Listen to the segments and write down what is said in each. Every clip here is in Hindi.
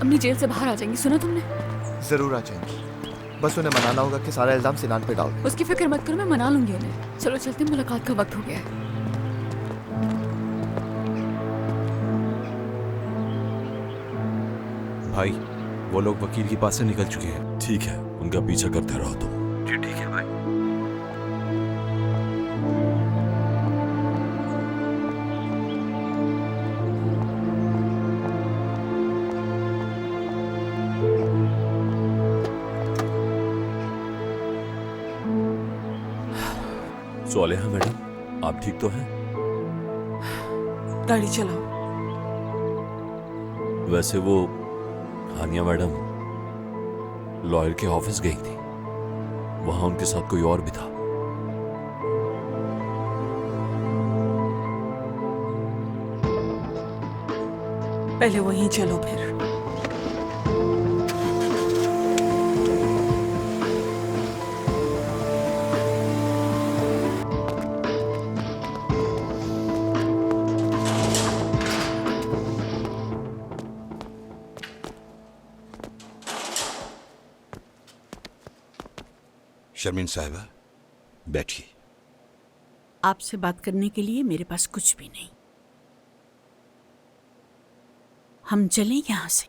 अपनी जेल से बाहर आ जाएंगी, सुना तुमने? जरूर आ जाएंगी, बस उन्हें मनाना होगा कि सारा इल्जाम सिनान पे डाल दें। उसकी फिक्र मत करो, मैं मना लूंगी उन्हें। चलो चलते हैं, मुलाकात का वक्त हो गया है। भाई वो लोग वकील के पास से निकल चुके हैं। ठीक है, उनका पीछा करते रहो तुम। जी ठीक है भाई। सोलेहा मैडम, आप ठीक तो हैं? गाड़ी चलाओ। वैसे वो हानिया मैडम लॉयर के ऑफिस गई थी, वहां उनके साथ कोई और भी था। पहले वहीं चलो फिर। शर्मीन साहिबा, बैठिए। आपसे बात करने के लिए मेरे पास कुछ भी नहीं। हम चलें यहां से।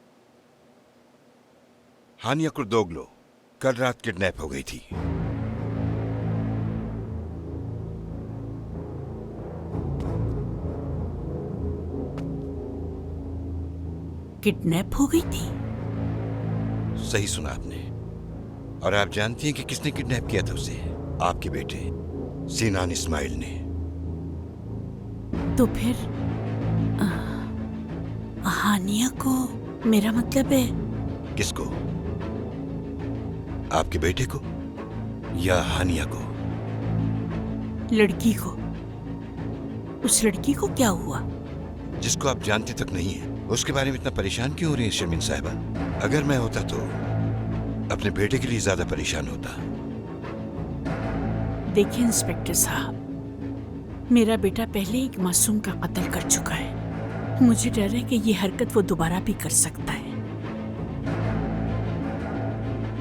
हानिया कुर्दोगलो कल रात किडनैप हो गई थी। किडनैप हो गई थी? सही सुना आपने। और आप जानती हैं कि किसने किडनैप किया था उसे? आपके बेटे सिनान इस्माइल ने। तो फिर हानिया को, मेरा मतलब है किसको? आपके बेटे को या हानिया को? लड़की को। उस लड़की को क्या हुआ? जिसको आप जानते तक नहीं है, उसके बारे में इतना परेशान क्यों हो रही है शर्मीन साहिबा? अगर मैं होता तो अपने बेटे के लिए ज्यादा परेशान होता। देखिए इंस्पेक्टर साहब, मेरा बेटा पहले एक मासूम का कत्ल कर चुका है। मुझे डर है कि ये हरकत वो दोबारा भी कर सकता है।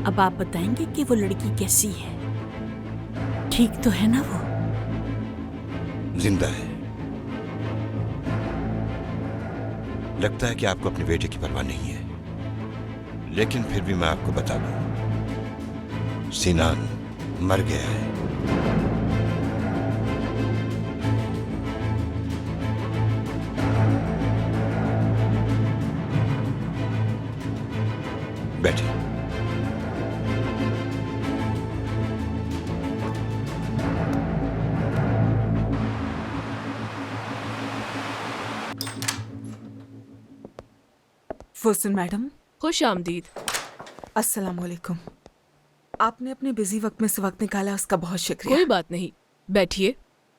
अब आप बताएंगे कि वो लड़की कैसी है? ठीक तो है ना वो? जिंदा है। लगता है कि आपको अपने बेटे की परवाह नहीं है, लेकिन फिर भी मैं आपको बता दूं, सिनान मर गया है। बैठे। फुसन मैडम, खुश आमदीद। अस्सलाम वालेकुम। आपने अपने बिजी वक्त में से वक्त निकाला, उसका बहुत शुक्रिया। कोई बात नहीं, बैठिए।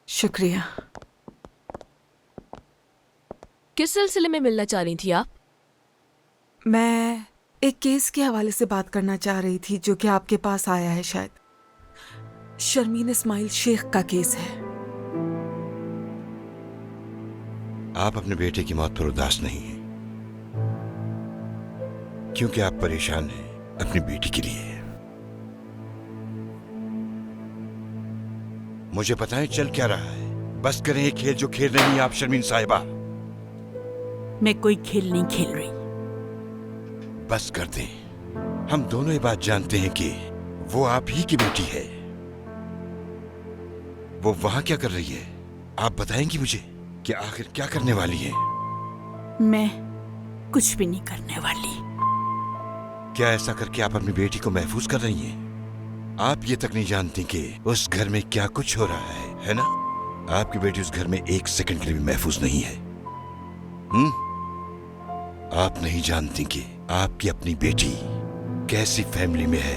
शुक्रिया। किस सिलसिले में मिलना चाह रही थी आप? मैं एक केस के हवाले से बात करना चाह रही थी जो कि आपके पास आया है शायद। शर्मीन इस्माइल शेख का केस है। आप अपने बेटे की मौत पर उदास नहीं हैं, क्योंकि आप परेशान हैं अपनी बेटी के लिए। मुझे बताएं चल क्या रहा है? बस करें ये खेल जो खेल रही हैं आप शर्मीन साहिबा। मैं कोई खेल नहीं खेल रही। बस कर दें। हम दोनों ये बात जानते हैं कि वो आप ही की बेटी है। वो वहां क्या कर रही है? आप बताएंगी मुझे कि आखिर क्या करने वाली है? मैं कुछ भी नहीं करने वाली। क्या ऐसा करके आप अपनी बेटी को महफूज कर रही हैं? आप ये तक नहीं जानती कि उस घर में क्या कुछ हो रहा है ना? आपकी बेटी उस घर में एक सेकंड के लिए भी महफूज नहीं है। आप नहीं जानती कि आपकी अपनी बेटी कैसी फैमिली में है।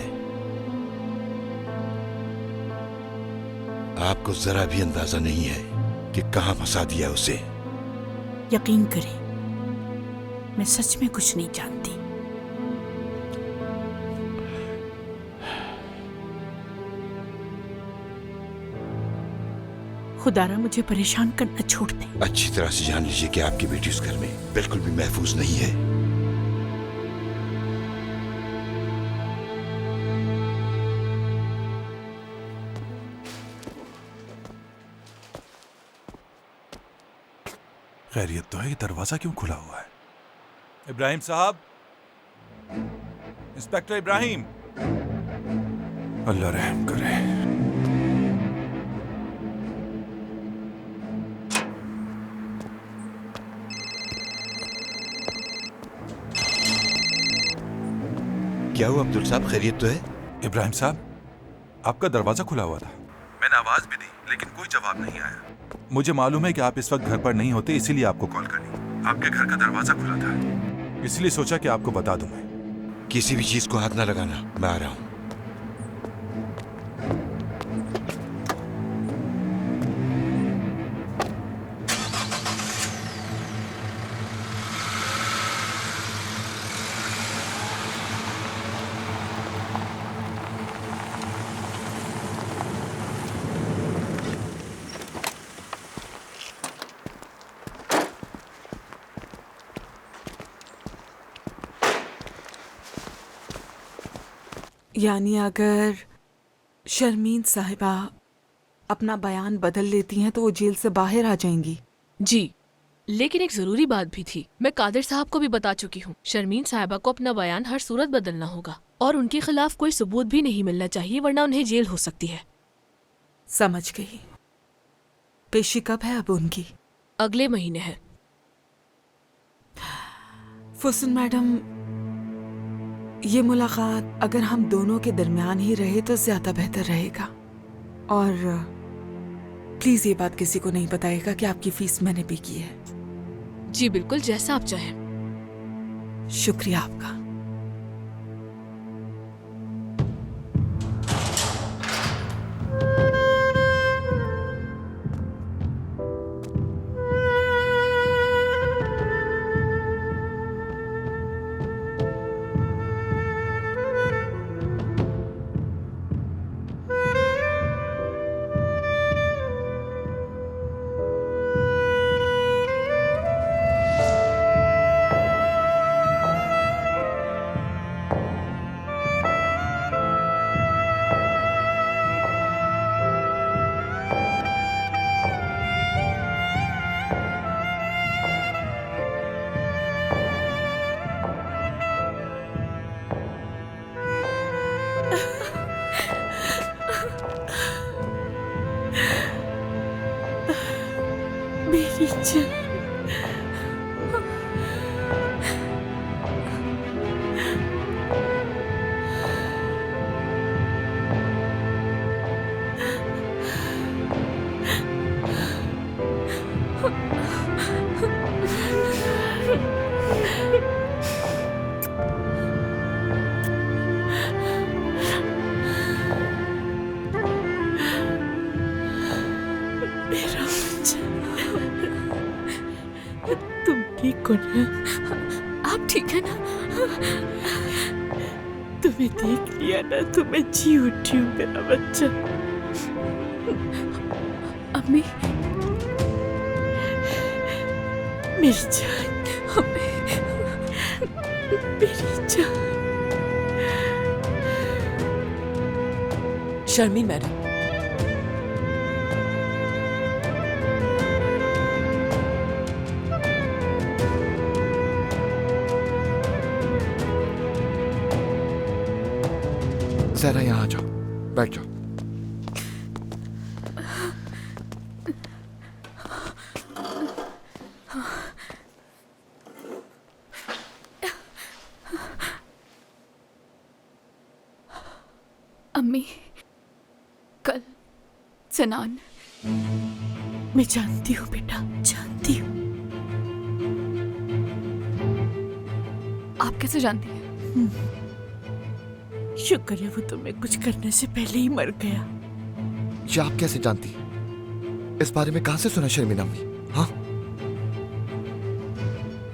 आपको जरा भी अंदाजा नहीं है कि कहां फंसा दिया उसे। यकीन करें, मैं सच में कुछ नहीं जानती। खुदारा मुझे परेशान करना छोड़ दे। अच्छी तरह से जान लीजिए कि आपकी बेटी उस घर में बिल्कुल भी महफूज नहीं है। खैरियत तो है, ये दरवाजा क्यों खुला हुआ है? इब्राहिम साहब, इंस्पेक्टर इब्राहिम। अल्लाह रहम करे। क्या हुआ अब्दुल साहब, खैरियत तो है? इब्राहिम साहब, आपका दरवाजा खुला हुआ था। मैंने आवाज भी दी लेकिन कोई जवाब नहीं आया। मुझे मालूम है कि आप इस वक्त घर पर नहीं होते, इसीलिए आपको कॉल कर ली। आपके घर का दरवाजा खुला था, इसलिए सोचा कि आपको बता दूं। मैं किसी भी चीज को हाथ ना लगाना, मैं आ रहा हूं। यानी अगर शर्मीन साहिबा अपना बयान बदल लेती हैं तो वो जेल से बाहर आ जाएंगी। जी, लेकिन एक जरूरी बात भी थी। मैं कादिर साहब को भी बता चुकी हूँ, शर्मीन साहिबा को अपना बयान हर सूरत बदलना होगा और उनके खिलाफ कोई सबूत भी नहीं मिलना चाहिए, वरना उन्हें जेल हो सकती है। समझ गई। पेशी कब है अब उनकी? अगले महीने है। फुसन मैडम, ये मुलाकात अगर हम दोनों के दरमियान ही रहे तो ज्यादा बेहतर रहेगा। और प्लीज ये बात किसी को नहीं बताएगा कि आपकी फीस मैंने पे की है। जी बिल्कुल, जैसा आप चाहें। शुक्रिया आपका। मेरी जान, मेरा बच्चा, तुम ठीक हो ना? आप ठीक है ना? तुम्हें देख लिया ना, तुम्हें जी उठी हूँ मेरा बच्चा। अम्मी, मेरी जान, अम्मी, मेरी जान। शर्मीन मैडम, जरा यहाँ आ जाओ, बैठ जाओ। अम्मी, कल सनान। मैं जानती हूँ बेटा, जानती हूँ। आप कैसे जानती हैं? शुक्र है वो तुम्हें कुछ करने से पहले ही मर गया। ये आप कैसे जानती? इस बारे में कहां से सुना शर्मीन अम्मी? हाँ,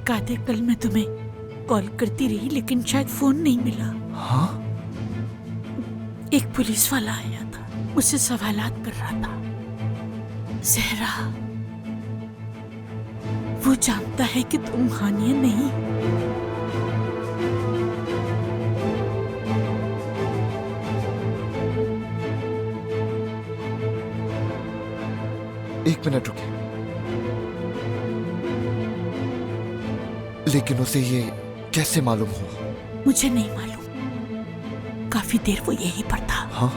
कादे कल मैं तुम्हें कॉल करती रही लेकिन शायद फोन नहीं मिला। हाँ, एक पुलिस वाला आया था, मुझसे सवालात कर रहा था। जहरा, वो जानता है कि तुम हानिया नहीं। एक मिनट रुकिए। लेकिन उसे ये कैसे मालूम हुआ? मुझे नहीं मालूम। काफी देर वो यहीं पर था। हाँ?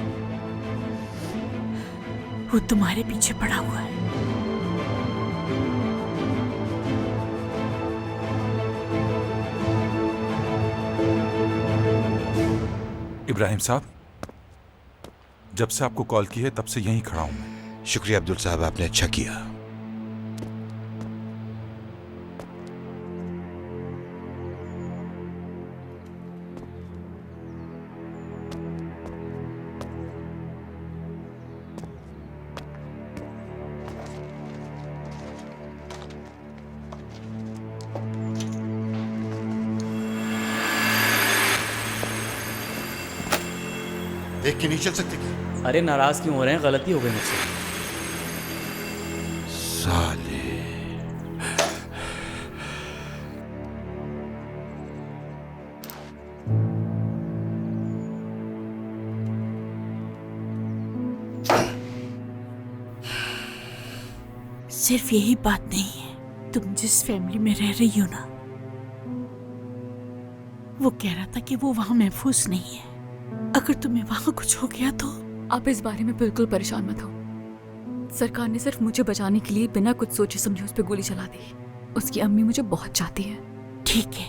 वो तुम्हारे पीछे पड़ा हुआ है। इब्राहिम साहब, जब से आपको कॉल की है तब से यहीं खड़ा हूं मैं। शुक्रिया अब्दुल साहब, आपने अच्छा किया। देख के नहीं चल सकते क्या? अरे नाराज क्यों हो रहे हैं? गलती हो गई मुझसे। साले। सिर्फ यही बात नहीं है, तुम जिस फैमिली में रह रही हो ना, वो कह रहा था कि वो वहां महफूज नहीं है। अगर तुम्हें वहां कुछ हो गया तो? आप इस बारे में बिल्कुल परेशान मत हो। सरकार ने सिर्फ मुझे बचाने के लिए बिना कुछ सोचे समझे उस पर गोली चला दी। उसकी अम्मी मुझे बहुत चाहती है। ठीक है,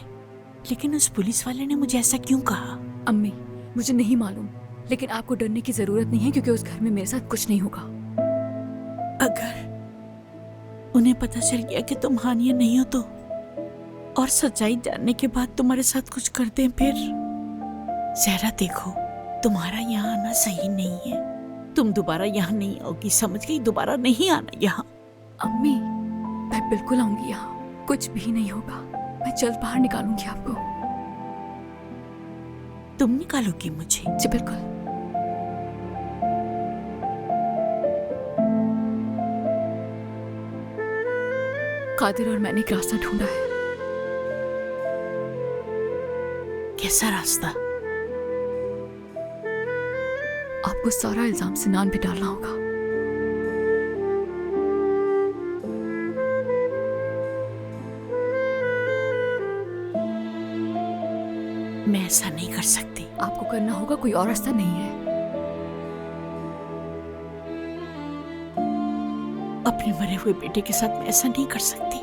लेकिन उस पुलिस वाले ने मुझे ऐसा क्यों कहा? अम्मी, मुझे नहीं मालूम, लेकिन आपको डरने की जरूरत नहीं है क्योंकि उस घर में मेरे साथ कुछ नहीं होगा। अगर उन्हें पता चल गया कि तुम हानिया नहीं हो तो, और सच्चाई जानने के बाद तुम्हारे साथ कुछ कर दें फिर? जहरा देखो, तुम्हारा यहाँ आना सही नहीं है। तुम दोबारा यहाँ नहीं आओगी, समझ गई? दोबारा नहीं आना यहाँ। अम्मी, मैं बिल्कुल आऊंगी यहाँ। कुछ भी नहीं होगा। मैं जल्द बाहर निकालूंगी आपको। तुम निकालोगी मुझे? जी बिल्कुल। कादिर और मैंने एक रास्ता ढूंढा है। कैसा रास्ता? आपको सारा इल्जाम सिनान पे डालना होगा। मैं ऐसा नहीं कर सकती। आपको करना होगा, कोई और रास्ता नहीं है। अपने मरे हुए बेटे के साथ मैं ऐसा नहीं कर सकती।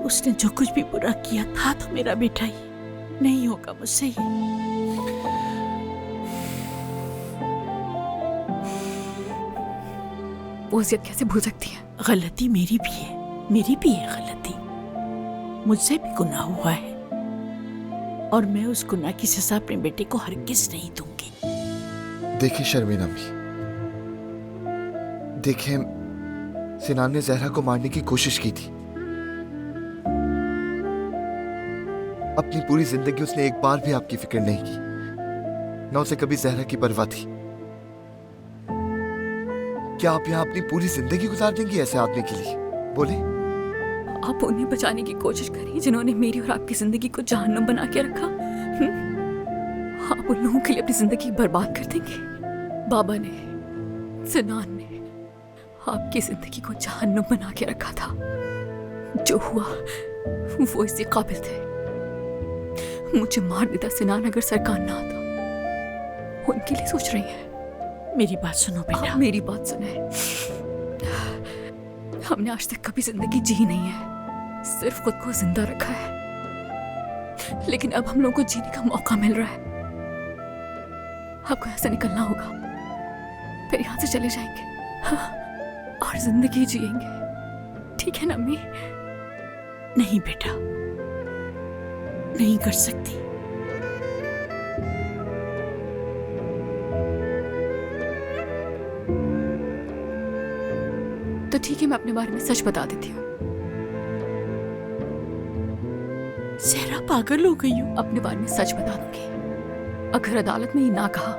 उसने जो कुछ भी बुरा किया था तो मेरा बेटा ही। नहीं होगा मुझसे ये। वो अज़ियत कैसे भूल सकती है? गलती मेरी भी है, मेरी भी है गलती। मुझसे भी गुनाह हुआ है और मैं उस गुनाह की सजा अपने बेटे को हरगिज़ नहीं दूंगी। देखिए शर्मीन अम्मी, देखिए सिनान ने जहरा को मारने की कोशिश की थी। अपनी पूरी जिंदगी उसने एक बार भी आपकी फिक्र नहीं की, न उसे कभी जहरा की परवाह थी। क्या आप यहाँ अपनी पूरी जिंदगी गुजार देंगी ऐसे आदमी के लिए? बोले। आप उन्हें बचाने की कोशिश करिए जिन्होंने मेरी और आपकी जिंदगी को जहन्नुम बना के रखा। आप उन लोगों के लिए अपनी जिंदगी बर्बाद कर देंगे। बाबा ने, सिनान ने आपकी जिंदगी को जहन्नुम बना के रखा था। जो हुआ वो इससे काबिल थे। मुझे मार देता सिनान अगर सरकार ना आता। उनके लिए सोच रही हैं। मेरी बात सुनो बेटा। आप मेरी बात सुने। हमने आज तक कभी जिंदगी जी नहीं है, सिर्फ खुद को जिंदा रखा है। लेकिन अब हम लोगों को जीने का मौका मिल रहा है। आपको यहाँ से निकलना होगा, फिर यहाँ से चले जाएंगे। हाँ, और जिंदगी जिएंगे। ठीक है ना अम्मी? नहीं बेटा, नहीं कर सकती। तो ठीक है, मैं अपने बारे में सच बता देती हूँ। सहरा पागल हो गई हूँ। अपने बारे में सच बता दूंगी। अगर अदालत में ये ना कहा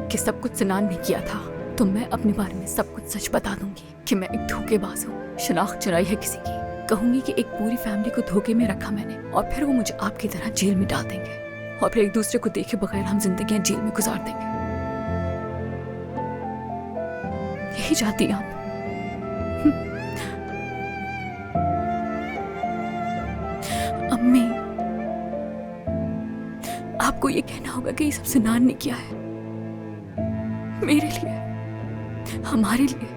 कि सब कुछ सिनान ने किया था, तो मैं अपने बारे में सब कुछ सच बता दूंगी कि मैं एक धोखेबाज हूँ, शनाख्त चुराई है किसी की। कहूंगी कि एक पूरी फैमिली को धोखे में रखा मैंने, और फिर वो मुझे आपकी तरह जेल में डाल देंगे, और फिर एक दूसरे को देखे बगैर हम जिंदगियां जेल में गुजार देंगे। यही चाहती हैं आप? अम्मी, आपको ये कहना होगा कि ये सब सिनान ने किया है मेरे लिए, हमारे लिए।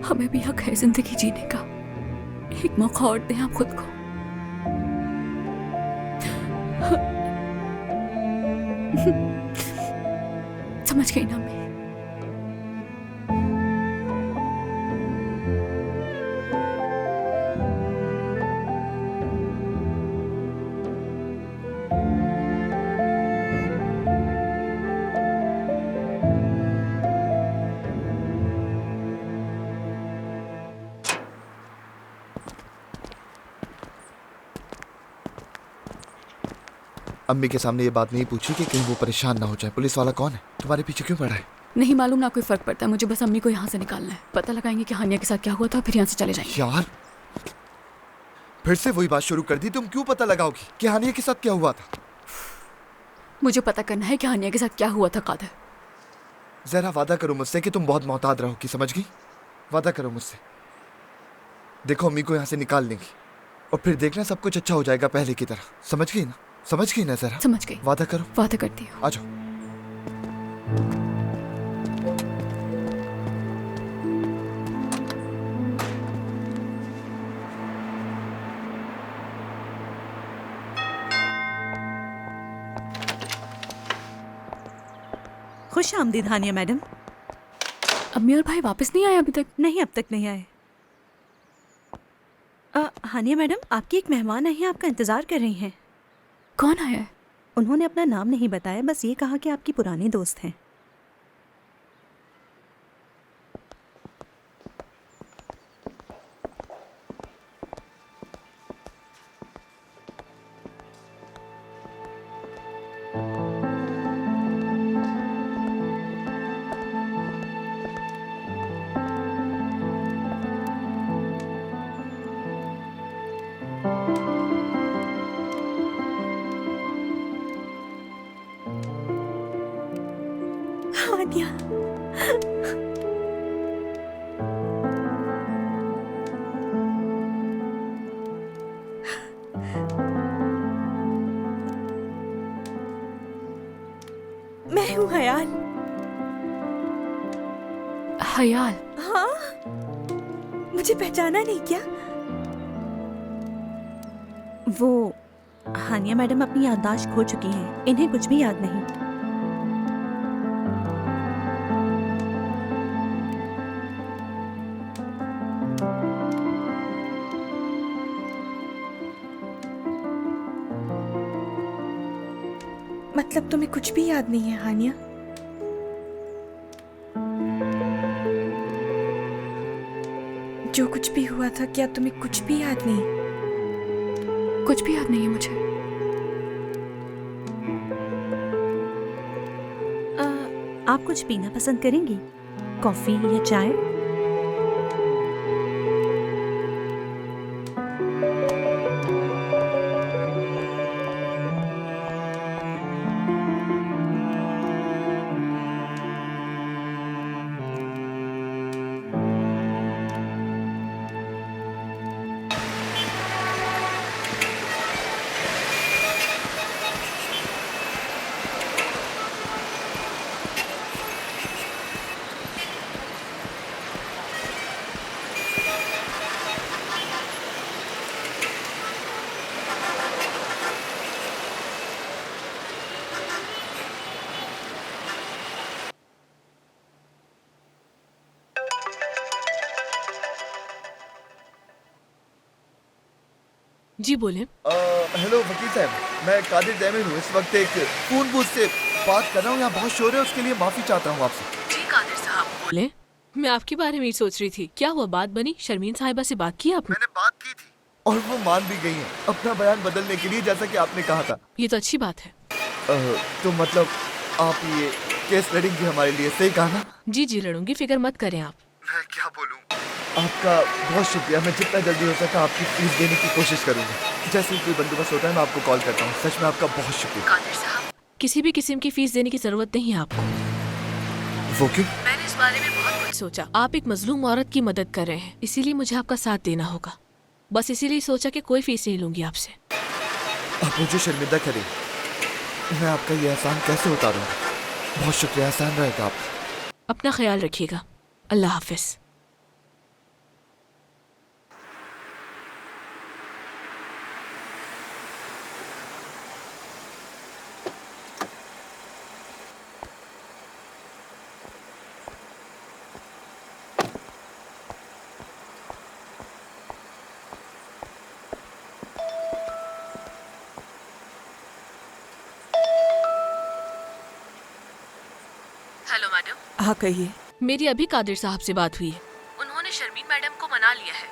हमें भी हक है जिंदगी जीने का। एक मौका और दें आप खुद को। समझ गई ना मैं? अम्मी के सामने ये बात नहीं पूछी कि कहीं वो परेशान ना हो जाए। पुलिस वाला कौन है? तुम्हारे पीछे क्यों पड़ा है? नहीं मालूम, ना कोई फर्क पड़ता है मुझे। बस अम्मी को यहाँ से निकालना है। पता लगाएंगे कि हानिया के साथ क्या हुआ था, फिर यहाँ से चले जाएंगे। यार फिर से वही बात शुरू कर दी। तुम क्यों पता लगाओगी कि हानिया के साथ क्या हुआ था? मुझे पता करना है कि हानिया के साथ क्या हुआ था कादर। जरा वादा करो मुझसे कि तुम बहुत मोहतात रहोगी, समझ गई? वादा करो मुझसे। देखो अम्मी को यहाँ से निकाल लेंगी और फिर देखना सब कुछ अच्छा हो जाएगा पहले की तरह। समझ गई ना? समझ गई ना? जरा समझ गई। वादा करो। वादा करती हूँ। आ जाओ। खुश आमदीद हानिया मैडम। अम्मी और भाई वापस नहीं आए अभी तक? नहीं, अब तक नहीं आए। हानिया मैडम, आपकी एक मेहमान आई है, आपका इंतजार कर रही हैं। कौन आया है? उन्होंने अपना नाम नहीं बताया, बस ये कहा कि आपकी पुरानी दोस्त हैं। हानिया, मैं हूँ हयाल। हयाल? हाँ, मुझे पहचाना नहीं क्या? वो हानिया मैडम अपनी याददाश्त खो चुकी हैं, इन्हें कुछ भी याद नहीं। मतलब तुम्हें कुछ भी याद नहीं है हानिया? जो कुछ भी हुआ था, क्या तुम्हें कुछ भी याद नहीं? कुछ भी याद नहीं है मुझे। आप कुछ पीना पसंद करेंगी? कॉफी या चाय? जी बोले। हेलो वकील साहब, मैं कादिर दैमिर हूँ। इस वक्त एक फोन बूथ से बात कर रहा हूँ। यहाँ बहुत शोर है, उसके लिए माफी चाहता हूँ आपसे। जी कादिर साहब बोले। मैं आपके बारे में ही सोच रही थी। क्या हुआ, बात बनी? शर्मीन साहिबा से बात की आपने? मैंने बात की थी और वो मान भी गई हैं अपना बयान बदलने के लिए, जैसा कि आपने कहा था। ये तो अच्छी बात है। तो मतलब आप ये केस लड़ेंगी हमारे लिए, सही कहा ना? जी जी लड़ूंगी, फिक्र मत करें आप। मैं क्या बोलूं? आपका बहुत शुक्रिया। मैं जितना जल्दी हो सका आपकी फीस देने की कोशिश करूंगा। जैसे ही कोई बंदोबस्त होता है मैं आपको कॉल करता हूँ। सच में आपका बहुत शुक्रिया। कादिर साहब, किसी भी किस्म की फीस देने की जरूरत नहीं है आपको। वो क्यों? मैंने इस बारे में बहुत कुछ सोचा। आप एक मजलूम औरत की मदद कर रहे हैं, इसीलिए मुझे आपका साथ देना होगा। बस इसीलिए सोचा कि कोई फीस नहीं लूंगी आपसे। आप मुझे शर्मिंदा करें। मैं आपका ये एहसान कैसे उतारूं? बहुत शुक्रिया, एहसान रहेगा आपका। अपना ख्याल रखिएगा। अल्लाह हाफिज। Hello madam. हाँ कहिए। मेरी अभी कादिर साहब से बात हुई है। उन्होंने शर्मीन मैडम को मना लिया है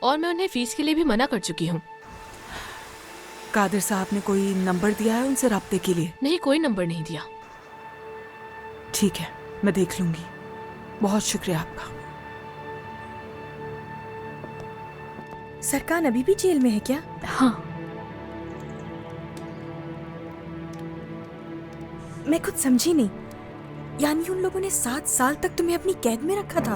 और मैं उन्हें फीस के लिए भी मना कर चुकी हूँ। कादिर साहब ने कोई नंबर दिया है उनसे राब्ते के लिए? नहीं, कोई नंबर नहीं दिया। ठीक है, मैं देख लूंगी। बहुत शुक्रिया आपका। सरकान अभी भी जेल में है क्या? हाँ, मैं कुछ समझी नहीं। यानी उन लोगों ने 7 साल तक तुम्हें अपनी कैद में रखा था?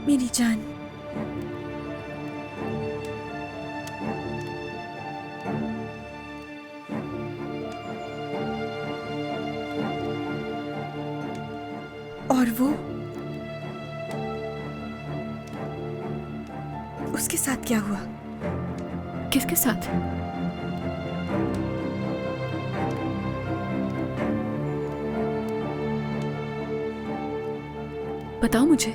मेरी जान, और वो उसके साथ क्या हुआ? किसके साथ? बताओ मुझे।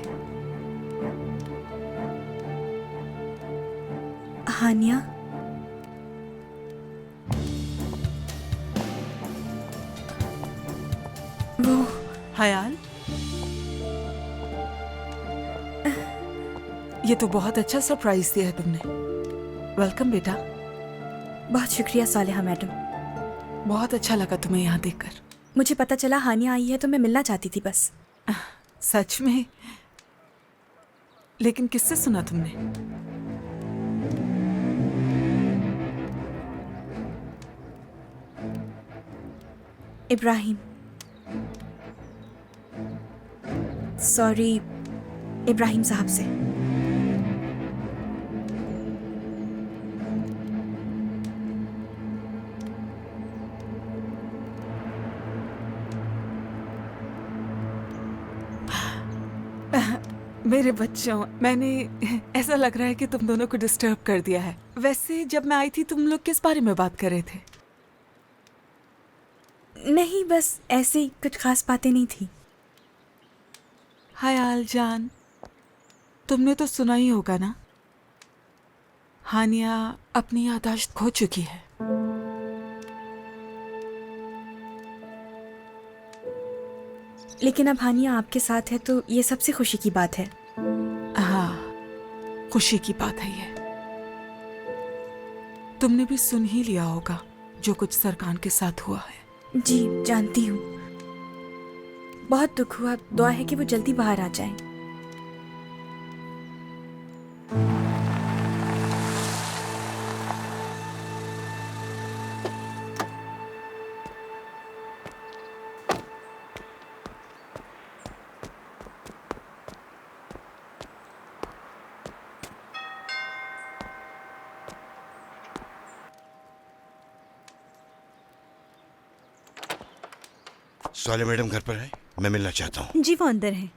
हानिया, वो हयाल, ये तो बहुत अच्छा सरप्राइज दिया है तुमने। वेलकम बेटा। बहुत शुक्रिया सालेहा मैडम। बहुत अच्छा लगा तुम्हें यहाँ देखकर। मुझे पता चला हानिया आई है तो मैं मिलना चाहती थी बस। सच में? लेकिन किससे सुना तुमने? इब्राहिम, सॉरी, इब्राहिम साहब से। मेरे बच्चों, मैंने ऐसा लग रहा है कि तुम दोनों को डिस्टर्ब कर दिया है। वैसे जब मैं आई थी तुम लोग किस बारे में बात कर रहे थे? नहीं, बस ऐसे ही, कुछ खास बातें नहीं थी। हयाल जान, तुमने तो सुना ही होगा ना, हानिया अपनी याददाश्त खो चुकी है। लेकिन अब हानिया आपके साथ है तो ये सबसे खुशी की बात है। हाँ, खुशी की बात है ये। तुमने भी सुन ही लिया होगा जो कुछ सरकान के साथ हुआ है। जी जानती हूँ, बहुत दुख हुआ। दुआ है कि वो जल्दी बाहर आ जाएं। साले मैडम घर पर है, मैं मिलना चाहता हूँ। जी वो अंदर हैं।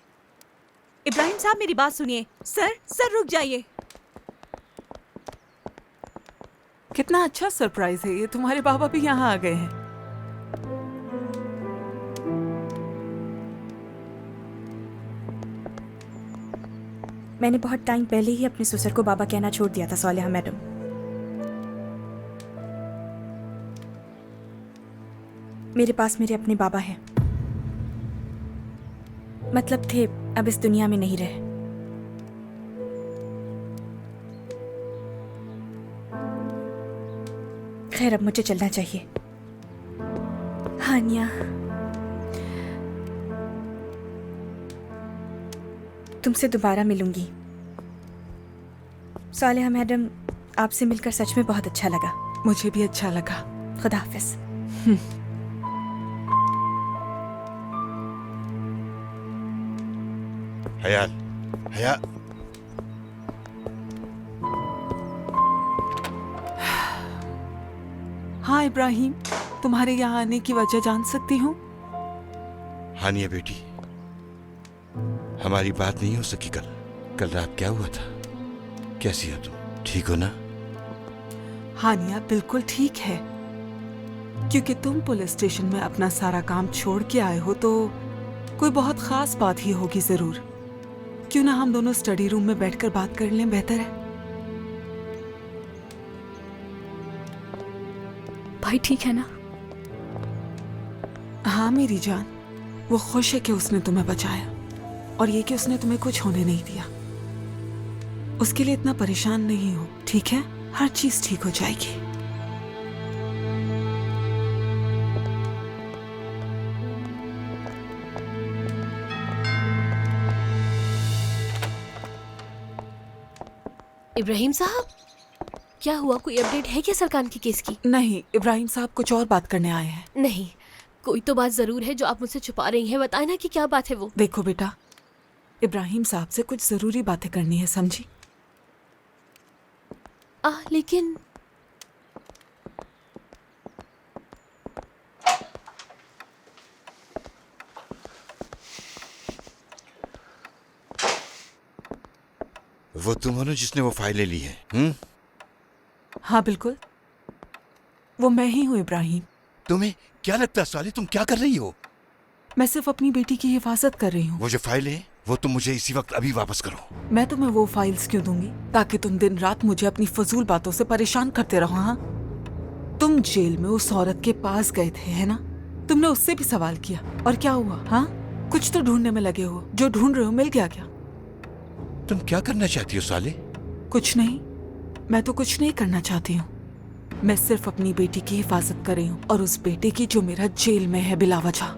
इब्राहिम साहब मेरी बात सुनिए। सर रुक जाइए। कितना अच्छा सरप्राइज है ये, तुम्हारे बाबा भी यहाँ आ गए हैं। मैंने बहुत टाइम पहले ही अपने ससुर को बाबा कहना छोड़ दिया था सालेहा मैडम। मेरे पास मेरे अपने बाबा हैं, मतलब थे, अब इस दुनिया में नहीं रहे। खैर अब मुझे चलना चाहिए। हानिया, तुमसे दोबारा मिलूंगी। सालेहा मैडम, आपसे मिलकर सच में बहुत अच्छा लगा। मुझे भी अच्छा लगा। खुदा हाफिज। हयाल, हया, हाँ इब्राहिम, तुम्हारे यहाँ आने की वजह जान सकती हूँ? हानिया बेटी, हमारी बात नहीं हो सकी कल रात क्या हुआ था? कैसी हो तुम? ठीक हो ना? हानिया बिल्कुल ठीक है, क्योंकि तुम पुलिस स्टेशन में अपना सारा काम छोड़ के आए हो तो कोई बहुत खास बात ही होगी जरूर। क्यों ना हम दोनों स्टडी रूम में बैठकर बात कर लें, बेहतर है। भाई ठीक है ना? हाँ मेरी जान, वो खुश है कि उसने तुम्हें बचाया और ये कि उसने तुम्हें कुछ होने नहीं दिया। उसके लिए इतना परेशान नहीं हो, ठीक है? हर चीज ठीक हो जाएगी। इब्राहिम साहब, क्या हुआ? कोई अपडेट है क्या सरकार के केस की? नहीं, इब्राहिम साहब कुछ और बात करने आए हैं। नहीं, कोई तो बात जरूर है जो आप मुझसे छुपा रही हैं। बताए ना कि क्या बात है वो। देखो बेटा, इब्राहिम साहब से कुछ जरूरी बातें करनी है, समझी? लेकिन वो तुम हो ना जिसने वो फाइलें ली हैं? हाँ बिल्कुल, वो मैं ही हूँ इब्राहिम। तुम्हें क्या लगता है साले, तुम क्या कर रही हो? मैं सिर्फ अपनी बेटी की हिफाजत कर रही हूँ। वो जो फाइल है वो तुम मुझे इसी वक्त अभी वापस करो। मैं तुम्हें वो फाइल्स क्यों दूंगी? ताकि तुम दिन रात मुझे अपनी फजूल बातों से परेशान करते रहो। हाँ, तुम जेल में उस औरत के पास गए थे, है ना? तुमने उससे भी सवाल किया और क्या हुआ? हाँ, कुछ तो ढूंढने में लगे हो। जो ढूंढ रहे हो मिल गया क्या? तुम क्या करना चाहती हो साले? कुछ नहीं, मैं तो कुछ नहीं करना चाहती हूँ। मैं सिर्फ अपनी बेटी की हिफाजत कर रही हूँ, और उस बेटे की जो मेरा जेल में है बिलावजह।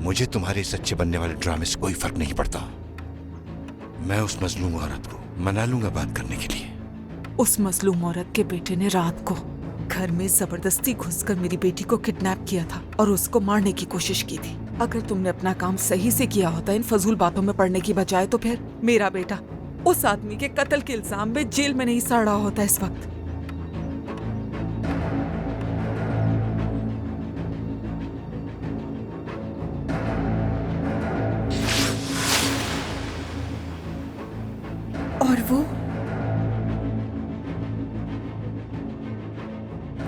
मुझे तुम्हारे सच्चे बनने वाले ड्रामे से कोई फर्क नहीं पड़ता। मैं उस मजलूम औरत को मना लूंगा बात करने के लिए। उस मजलूम औरत के बेटे ने रात को घर में जबरदस्ती घुसकर मेरी बेटी को किडनैप किया था और उसको मारने की कोशिश की थी। अगर तुमने अपना काम सही से किया होता इन फजूल बातों में पड़ने की बजाय, तो फिर मेरा बेटा उस आदमी के कत्ल के इल्जाम में जेल में नहीं सड़ रहा होता इस वक्त। और वो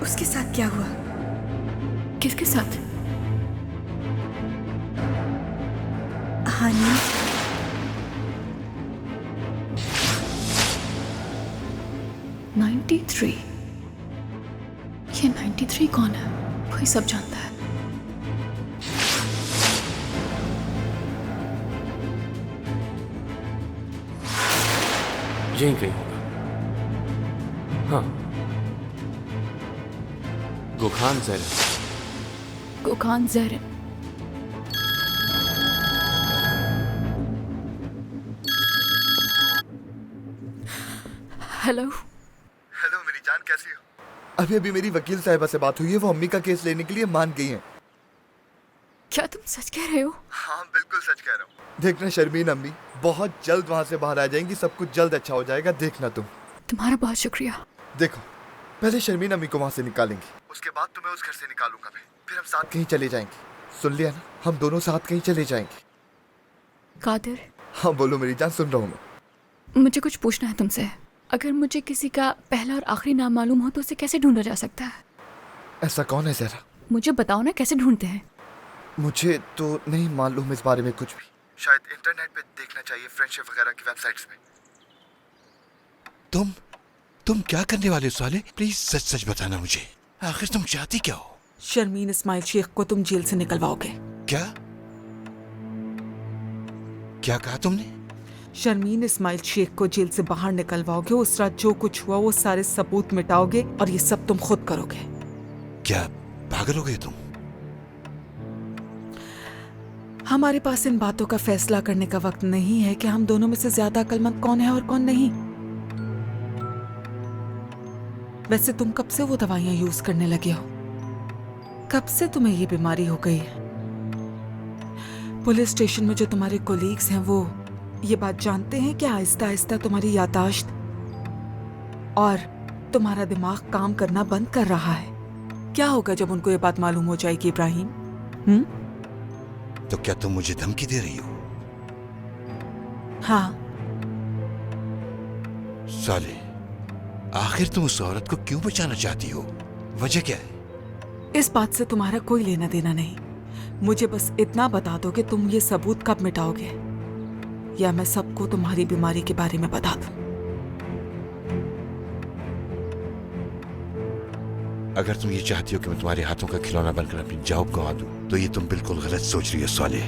उसके साथ क्या हुआ? किसके साथ? हानिया। 93? ये 93 कौन है? कोई सब जानता है। यहीं कहीं होगा। हाँ, गुखान ज़ैरिन। गुखान ज़ैरिन। हेलो। हेलो मेरी जान, कैसी हो? अभी अभी मेरी वकील साहिबा से बात हुई है, वो अम्मी का केस लेने के लिए मान गई हैं। क्या तुम सच कह रहे हो? हाँ बिल्कुल सच कह रहा हूँ। देखना शर्मीन अम्मी बहुत जल्द वहाँ से बाहर आ जाएंगी, सब कुछ जल्द अच्छा हो जाएगा, देखना तुम। तुम्हारा बहुत शुक्रिया। देखो, पहले शर्मीन अम्मी को वहाँ से निकालेंगे, उसके बाद तुम्हें उस घर से निकालूंगा मैं। फिर हम साथ कहीं चले जाएंगे। सुन लिया ना, हम दोनों साथ कहीं चले जाएंगे। कादिर। हाँ बोलो मेरी जान, सुन रहा हूँ मैं। मुझे कुछ पूछना है तुमसे। अगर मुझे किसी का पहला और आखिरी नाम मालूम हो तो उसे कैसे ढूंढा जा सकता है? ऐसा कौन है जरा? मुझे बताओ ना, कैसे ढूंढते हैं? मुझे तो नहीं मालूम इस बारे में कुछ भी। शायद इंटरनेट पे देखना चाहिए, फ्रेंडशिप वगैरह की वेबसाइट्स पे। तुम क्या करने वाले हो साले? प्लीज सच सच बताना मुझे, आखिर तुम चाहती क्या हो? शर्मीन इस्माइल शेख को तुम जेल से निकलवाओगे। क्या क्या कहा तुमने? शर्मीन इस्माइल शेख को जेल से बाहर निकलवाओगे। उस रात जो कुछ हुआ वो सारे सबूत मिटाओगे, और ये सब तुम खुद करोगे। क्या पागल हो गए तुम? हमारे पास इन बातों का फैसला करने का वक्त नहीं है कि हम दोनों में से ज्यादा अक्लमंद कौन है और कौन नहीं। वैसे तुम कब से वो दवाइयां यूज करने लगे हो? कब से तुम्हें ये बीमारी हो गई है? पुलिस स्टेशन में जो तुम्हारे कोलीग्स हैं वो ये बात जानते हैं कि आहिस्ता आहिस्ता तुम्हारी याददाश्त और तुम्हारा दिमाग काम करना बंद कर रहा है। क्या होगा जब उनको ये बात मालूम हो जाएगी इब्राहिम? तो क्या तुम मुझे धमकी दे रही हो? हाँ। साले, आखिर तुम उस औरत को क्यों बचाना चाहती हो? वजह क्या है? इस बात से तुम्हारा कोई लेना देना नहीं। मुझे बस इतना बता दो कि तुम ये सबूत कब मिटाओगे, या मैं सबको तुम्हारी बीमारी के बारे में बता दूं। अगर तुम ये चाहती हो कि मैं तुम्हारे हाथों का खिलौना बनकर अपनी जॉब गंवा दूं, तो ये तुम बिल्कुल गलत सोच रही हो साले।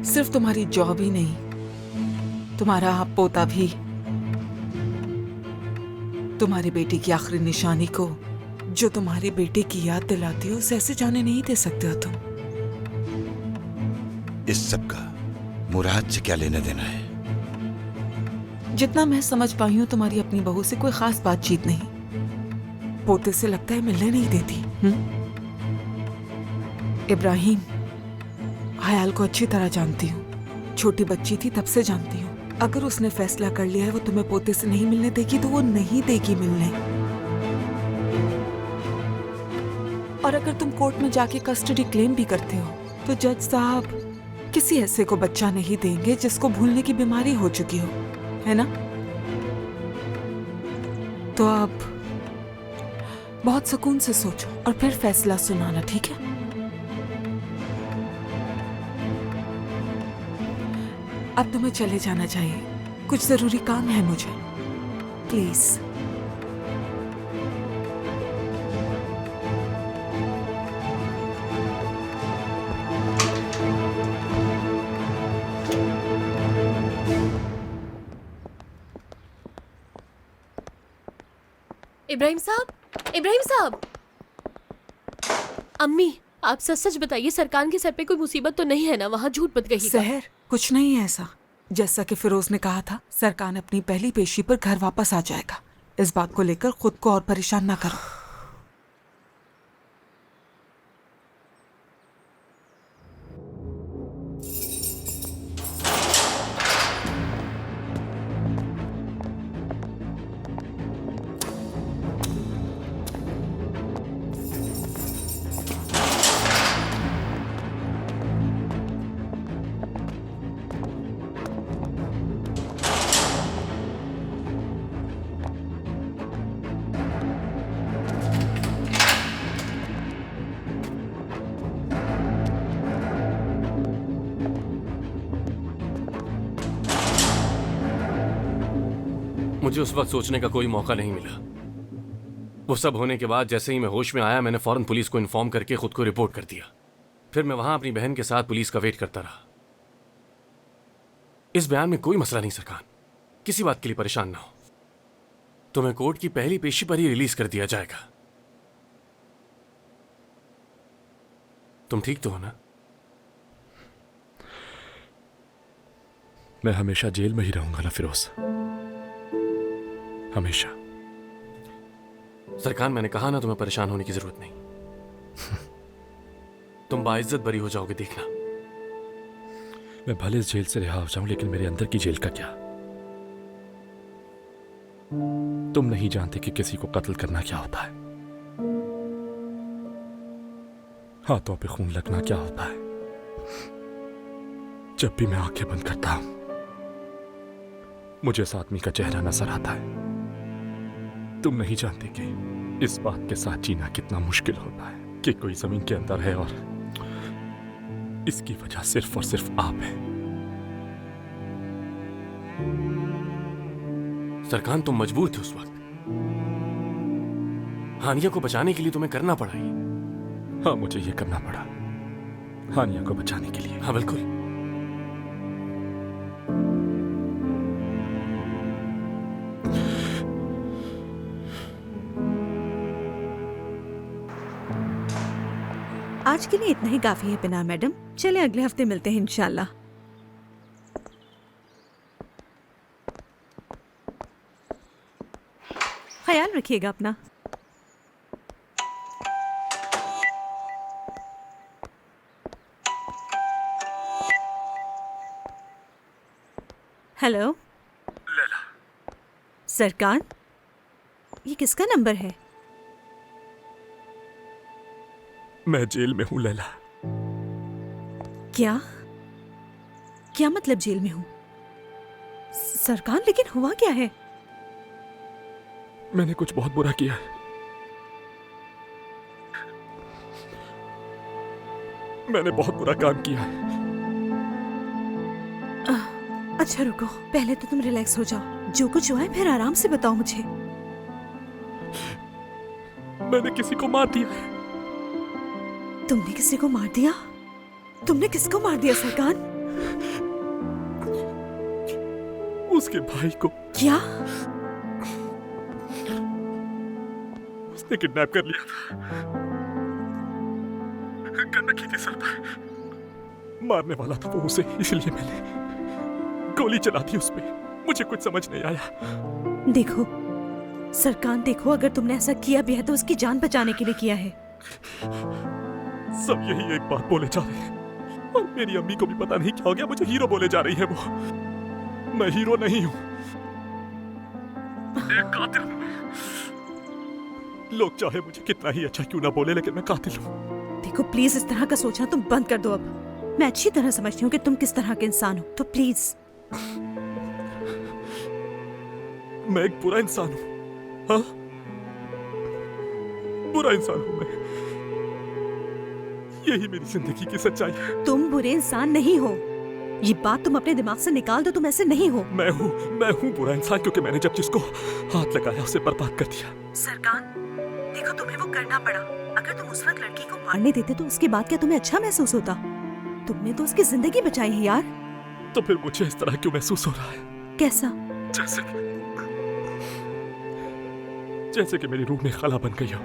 सिर्फ तुम्हारी जॉब ही नहीं, तुम्हारा पोता भी तुम्हारी बेटी की आखिरी निशानी को, जो तुम्हारे बेटे की याद दिलाती हो, उसे ऐसे जाने नहीं दे सकते हो तुम। इस सब का मुराद से क्या लेना देना है? जितना मैं समझ पाई हूं, तुम्हारी अपनी बहू से कोई खास बातचीत नहीं। पोते से लगता है मिलने नहीं देती। इब्राहिम, हयाल को अच्छी तरह जानती हूँ, छोटी बच्ची थी तब से जानती हूँ। अगर उसने फैसला कर लिया है वो तुम्हें पोते से नहीं मिलने देगी, तो वो नहीं देगी मिलने। और अगर तुम कोर्ट में जाके कस्टडी क्लेम भी करते हो, तो जज साहब किसी ऐसे को बच्चा नहीं देंगे जिसको भूलने की बीमारी हो चुकी हो, है ना? तो आप बहुत सुकून से सोचो और फिर फैसला सुनाना, ठीक है? अब तुम्हें चले जाना चाहिए, कुछ जरूरी काम है मुझे, प्लीज। इब्राहिम साहब, इब्राहिम साहब। अम्मी, आप सच सच बताइए, सरकार के सर पे कोई मुसीबत तो नहीं है ना? वहाँ झूठ मत कहिएगा। सहर, कुछ नहीं है ऐसा। जैसा कि फिरोज ने कहा था, सरकार अपनी पहली पेशी पर घर वापस आ जाएगा। इस बात को लेकर खुद को और परेशान ना करो। मुझे उस वक्त सोचने का कोई मौका नहीं मिला। वो सब होने के बाद जैसे ही मैं होश में आया, मैंने फौरन पुलिस को इन्फॉर्म करके खुद को रिपोर्ट कर दिया। फिर मैं वहां अपनी बहन के साथ पुलिस का वेट करता रहा। इस बयान में कोई मसला नहीं सरकार, किसी बात के लिए परेशान ना हो। तुम्हें कोर्ट की पहली पेशी पर ही रिलीज कर दिया जाएगा। तुम ठीक तो हो ना? मैं हमेशा जेल में ही रहूंगा ना फिरोज, हमेशा। सरकार, मैंने कहा ना, तुम्हें परेशान होने की जरूरत नहीं। तुम बाइज्जत बरी हो जाओगे, देखना। मैं भले इस जेल से रिहा हो जाऊं, लेकिन मेरे अंदर की जेल का क्या? तुम नहीं जानते कि किसी को कत्ल करना क्या होता है, हाथों पे खून लगना क्या होता है। जब भी मैं आंखें बंद करता हूं, मुझे इस आदमी का चेहरा नजर आता है। तुम नहीं जानते कि इस बात के साथ जीना कितना मुश्किल होता है कि कोई जमीन के अंदर है और इसकी वजह सिर्फ और सिर्फ आप है। सरकार, तुम मजबूर थे उस वक्त। हानिया को बचाने के लिए तुम्हें करना पड़ा ये। हाँ, मुझे ये करना पड़ा हानिया को बचाने के लिए। हाँ बिल्कुल। आज के लिए इतना ही काफी है पिनाह मैडम। चले अगले हफ्ते मिलते हैं इंशाल्लाह। ख्याल रखिएगा अपना। हेलो लैला। सरकार, ये किसका नंबर है? मैं जेल में हूं लैला। क्या क्या मतलब जेल में हूँ? सरकार, लेकिन हुआ क्या है? मैंने कुछ बहुत बुरा किया है। मैंने बहुत बुरा काम किया है। अच्छा रुको, पहले तो तुम रिलैक्स हो जाओ। जो कुछ हुआ है फिर आराम से बताओ मुझे। मैंने किसी को मार दिया है। तुमने किसी को मार दिया? तुमने किसको मार दिया सरकार? उसके भाई को। क्या? उसने किडनैप कर लिया था। गन रखी थी सर पर। मारने वाला था वो उसे, इसलिए मैंने गोली चला दी उस पे। मुझे कुछ समझ नहीं आया। देखो सरकार, देखो, अगर तुमने ऐसा किया भी है तो उसकी जान बचाने के लिए किया है। सब यही एक बात बोले जा रहे हैं और मेरी अम्मी को भी पता नहीं क्या हो गया। मुझे हीरो बोले जा रही है वो। मैं हीरो नहीं हूं, एक कातिल हूं। लोग चाहे मुझे कितना ही अच्छा क्यों ना बोले, लेकिन मैं कातिल हूं। देखो प्लीज इस तरह का सोचना तुम बंद कर दो अब। मैं अच्छी तरह समझती हूँ कि तुम किस तरह के इंसान हो, तो प्लीज। मैं एक बुरा इंसान हूं। हाँ, बुरा इंसान हूं मैं। यही मेरी जिंदगी की सच्चाई है। तुम बुरे इंसान नहीं हो, ये बात तुम अपने दिमाग से निकाल दो। तुम ऐसे नहीं हो। मैं हूँ बुरा इंसान, क्योंकि मैंने जब जिसको हाथ लगाया उसे बर्बाद कर दिया। सरकार, देखो तुम्हें वो करना पड़ा। अगर तुम उस वक्त लड़की को मारने देते तो उसके बाद क्या तुम्हें अच्छा महसूस होता? तुमने तो उसकी जिंदगी बचाई है यार। तो फिर मुझे इस तरह क्यों महसूस हो रहा है? कैसा? जैसे कि मेरी रूह में खला बन गई हो।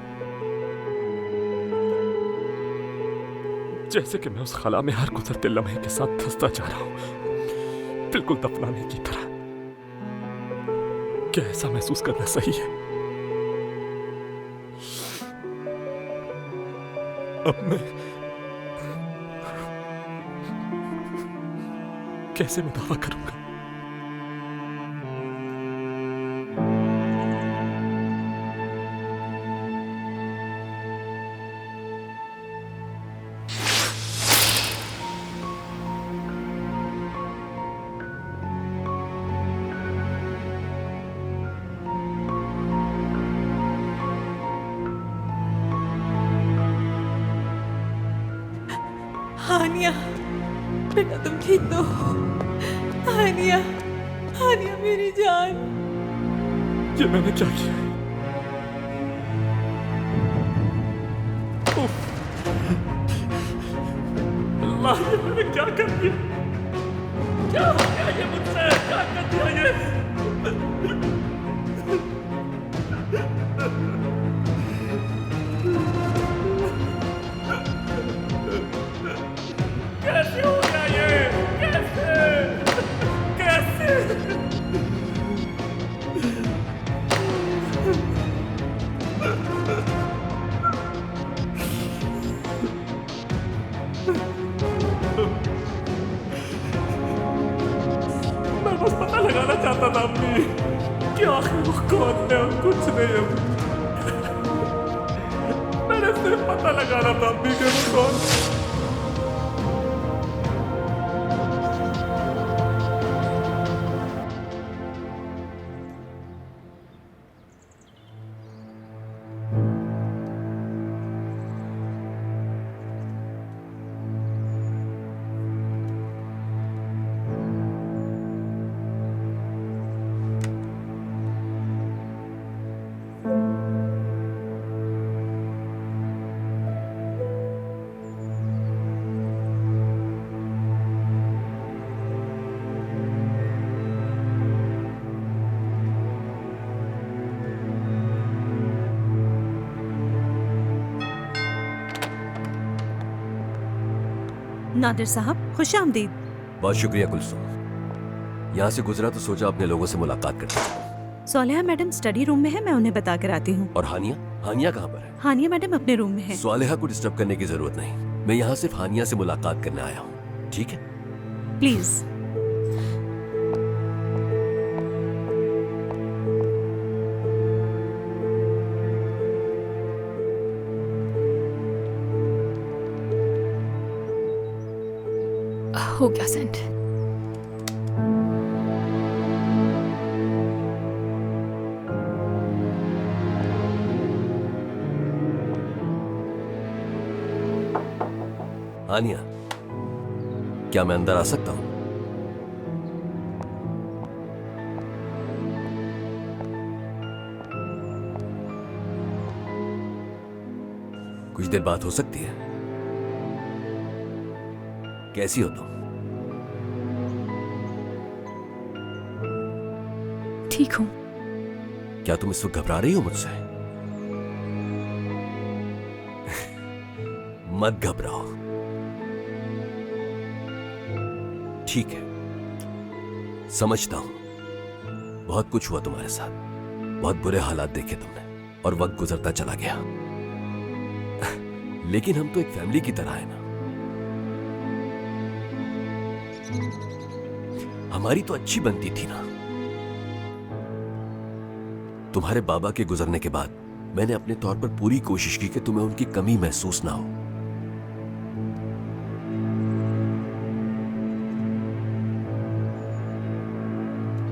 जैसे कि मैं उस खला में हर गुजरते लम्हे के साथ धंसता जा रहा हूं, बिल्कुल दफनाने की तरह। क्या ऐसा महसूस करना सही है? अब मैं कैसे मैं दावा करूंगा? हानिया, बेटा तुम ठीक तो हो? हानिया, हानिया मेरी जान। ये मैंने क्या किया? अल्लाह, ये मैंने क्या कर दिया? क्या हो गया ये मुझसे? क्या कर दिया ये? कैसे हो गया ये? कैसे? मैं बस पता लगाना चाहता था अपनी कि आखिर वो कौन है और कुछ नहीं है। मैंने सिर्फ पता लगाना था अपनी कि वो कौन। नादिर साहब, खुश आमदीद। बहुत शुक्रिया कुलसुम। यहाँ से गुजरा तो सोचा अपने लोगों से मुलाकात करते चलूं। सोलेहा मैडम स्टडी रूम में है, मैं उन्हें बता कर आती हूँ। और हानिया? हानिया कहाँ पर है? हानिया मैडम अपने रूम में है। सोलेहा को डिस्टर्ब करने की जरूरत नहीं। मैं यहाँ सिर्फ हानिया से मुलाकात करने आया हूँ, ठीक है? प्लीज। हो गया सेंड। आनिया, क्या मैं अंदर आ सकता हूं? कुछ देर बात हो सकती है? कैसी हो तुम? ठीक हूं। क्या तुम इस वक्त घबरा रही हो मुझसे? मत घबराओ, ठीक है। समझता हूं, बहुत कुछ हुआ तुम्हारे साथ, बहुत बुरे हालात देखे तुमने और वक्त गुजरता चला गया। लेकिन हम तो एक फैमिली की तरह है ना। हमारी तो अच्छी बनती थी ना। तुम्हारे बाबा के गुजरने के बाद मैंने अपने तौर पर पूरी कोशिश की कि तुम्हें उनकी कमी महसूस ना हो।